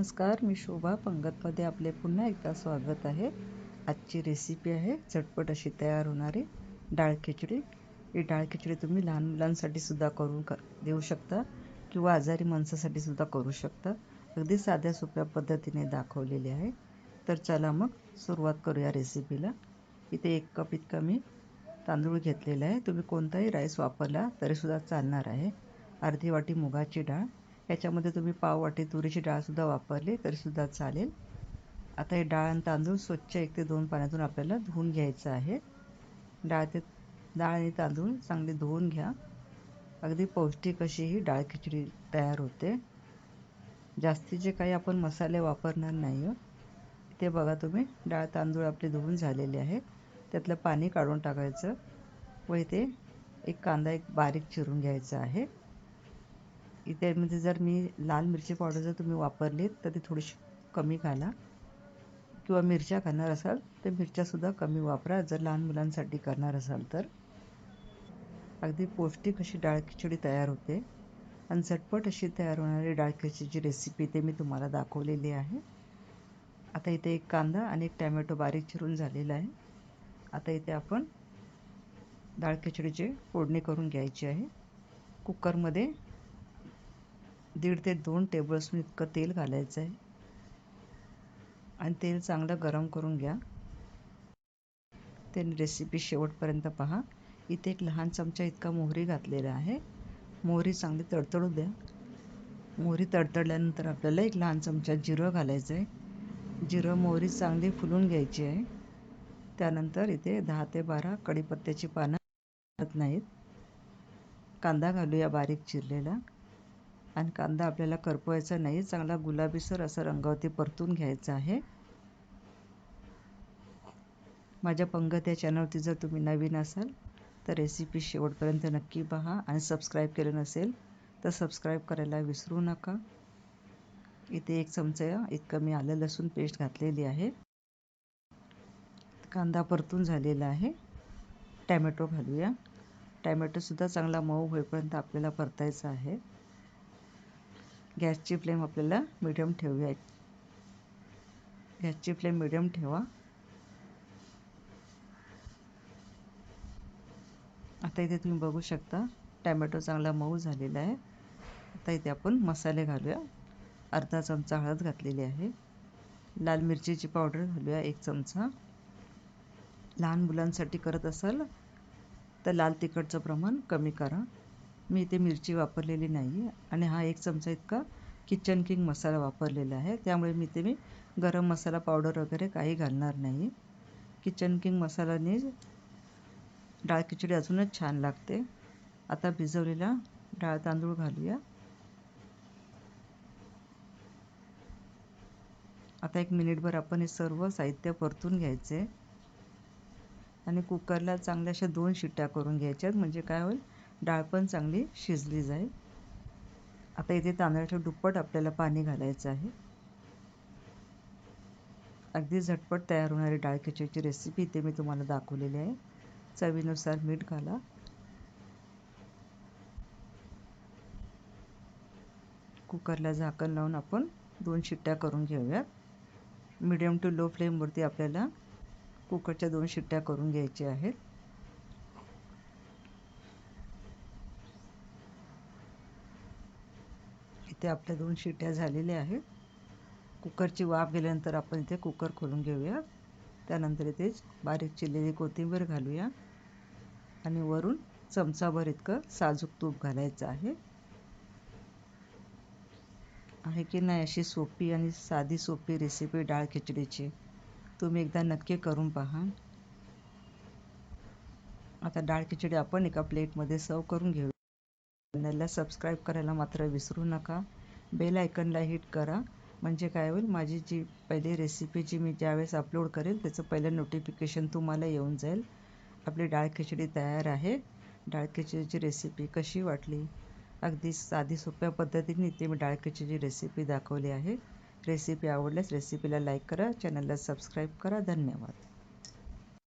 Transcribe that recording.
नमस्कार, मी शोभा पंगतमध्ये आपले पुन्हा एकदा स्वागत आहे। आजची रेसिपी आहे झटपट अशी तयार होणारी डाळ खिचडी। ही डाळ खिचडी तुम्ही लहान मुलांसाठी सुद्धा करून देऊ शकता किंवा आजारी माणसासाठी सुद्धा करू शकता। अगदी साध्या सोप्या पद्धतीने दाखवलेली आहे। तर चला मग सुरुवात करूया रेसिपीला। इथे 1 कप इतका मी तांदूळ घेतलेला आहे। तुम्ही कोणताही राईस वापरला तरी सुद्धा चालणार आहे। अर्धी वाटी मुगाची डाळ, याच्यामध्ये तुम्ही पाव वाटी तुरीची डाळ सुद्धा वापरली तरी सुद्धा चालेल। आता हे डाळ आणि तांदूळ स्वच्छ 1 ते 2 पाण्यातून आपल्याला धुवून घ्यायचं आहे। डाळ आणि तांदूळ चांगले धुवून घ्या। अगदी पौष्टिक अशी ही डाळ खिचडी तयार होते। जास्तीचे काही आपण मसाले वापरणार नाही। इथे बघा तुम्ही डाळ तांदूळ आपले धुवून झालेले आहे। त्यातलं पाणी काढून टाकायचं व इथे एक कांदा बारीक चिरून घ्यायचा आहे। इथे म्हणजे जर मी लाल मिरची पावडर जर तुम्ही वापरली तर ती थोडीशी कमी घाला किंवा मिरच्या खाणार असाल तर मिरच्या सुद्धा कमी वापरा जर लहान मुलांसाठी करणार असाल तर। अगदी पौष्टिक अशी डाळ खिचडी तयार होते आणि झटपट अशी तयार होणारी डाळ खिचडीची रेसिपी ते मी तुम्हाला दाखवलेली आहे। आता इथे 1 कांदा आणि 1 टोमॅटो बारीक चिरून झालेला आहे। आता इथे आपण डाळ खिचडीची फोडणी करून घ्यायची आहे। कुकरमध्ये 1.5 ते 2 टेबलस्पून इतकं तेल घालायचं आहे आणि तेल चांगलं गरम करून घ्या। त्याने रेसिपी शेवटपर्यंत पहा। इथे 1 लहान चमचा इतका मोहरी घातलेला आहे। मोहरी चांगली तडतडू द्या। मोहरी तडतडल्यानंतर आपल्याला 1 लहान चमचा जिरं घालायचं आहे। जिरं मोहरी चांगली फुलून घ्यायची आहे। त्यानंतर इथे 10 ते 12 कढीपत्त्याची पानं नाहीत। कांदा घालूया बारीक चिरलेला आणि कांदा आपल्याला करपवायचा नाही, चांगला गुलाबीसर असा रंगावरती परतून घ्यायचा आहे। माझ्या पंगत या चॅनलवरती जर तुम्ही नवीन असाल तर रेसिपी शेवटपर्यंत नक्की पहा आणि सबस्क्राईब केलं नसेल तर सबस्क्राईब करायला विसरू नका। इथे 1 चमचा इतकं मी आलं लसूण पेस्ट घातलेली आहे। कांदा परतून झालेला आहे। टोमॅटो घालूया। टोमॅटो सुद्धा चांगला मऊ होईपर्यंत आपल्याला परतायचा आहे। गॅसची फ्लेम आपल्याला मीडियम ठेवूया। गॅसची फ्लेम मीडियम ठेवा। आता इथे तुम्ही बघू शकता टोमॅटो चांगला मऊ झालेला आहे। आता इथे आपण मसाले घालूया। अर्धा चमचा हळद घातलेली आहे। लाल मिरचीची पावडर घालूया 1 चमचा। लहान मुलांसाठी करत असाल तर लाल तिखटचं प्रमाण कमी करा। मी इथे मिरची वापरलेली नाही आणि हा 1 चमचा इतका किचन किंग मसाला वापरलेला आहे। त्यामुळे मी गरम मसाला पावडर वगैरे काही घालणार नाही। किचन किंग मसाल्याने डाळ खिचडी अजूनच छान लागते। आता भिजवलेला डाळ तांदूळ घालूया। आता 1 मिनिटभर आपण हे सर्व साहित्य परतून घ्यायचे आणि कुकरला चांगल्या अशा 2 शिट्ट्या करून घ्यायच्यात, म्हणजे काय होईल डाळ पण चांगली शिजली जाईल। आता इथे तांदळाच्या दुप्पट आपल्याला पाणी घालायचं आहे। अगदी झटपट तयार होणारी डाळ खिचडीची रेसिपी इथे मी तुम्हाला दाखवलेली आहे। चवीनुसार मीठ घाला। कुकरला झाकण लावून आपण 2 शिट्ट्या करून घेऊयात। मीडियम टू लो फ्लेमवरती आपल्याला कुकरच्या 2 शिट्ट्या करून घ्यायच्या आहेत। इथे आपल्या 2 शिट्ट्या झालेल्या आहेत। कुकरची वाफ गेल्यानंतर आपण इथे कुकर खोलून घेऊया। त्यानंतर इथे बारीक चिरलेली कोथिंबीर घालूया आणि वरून चमचाभर इतकं साजूक तूप घालायचं आहे। की नाही अशी सोपी आणि साधी सोपी रेसिपी डाळ खिचडीची तुम्ही एकदा नक्की करून पहा। आता डाळ खिचडी आपण एका प्लेटमध्ये सर्व करून घेऊ। चॅनलला सबस्क्राईब करायला मात्र विसरू नका। बेल आयकॉनला हिट करा, म्हणजे काय होईल माझी जी पहिली रेसिपी जी मी ज्यावेळेस अपलोड करेल त्याचं पहिलं नोटिफिकेशन तुम्हाला येऊन जाईल। आपली डाळ खिचडी तयार आहे। डाळ खिचडीची रेसिपी कशी वाटली? अगदी साधी सोप्या पद्धतीने इथे मी डाळ खिचडीची रेसिपी दाखवली आहे। रेसिपी आवडल्यास रेसिपीला लाईक करा, चॅनलला सबस्क्राईब करा। धन्यवाद।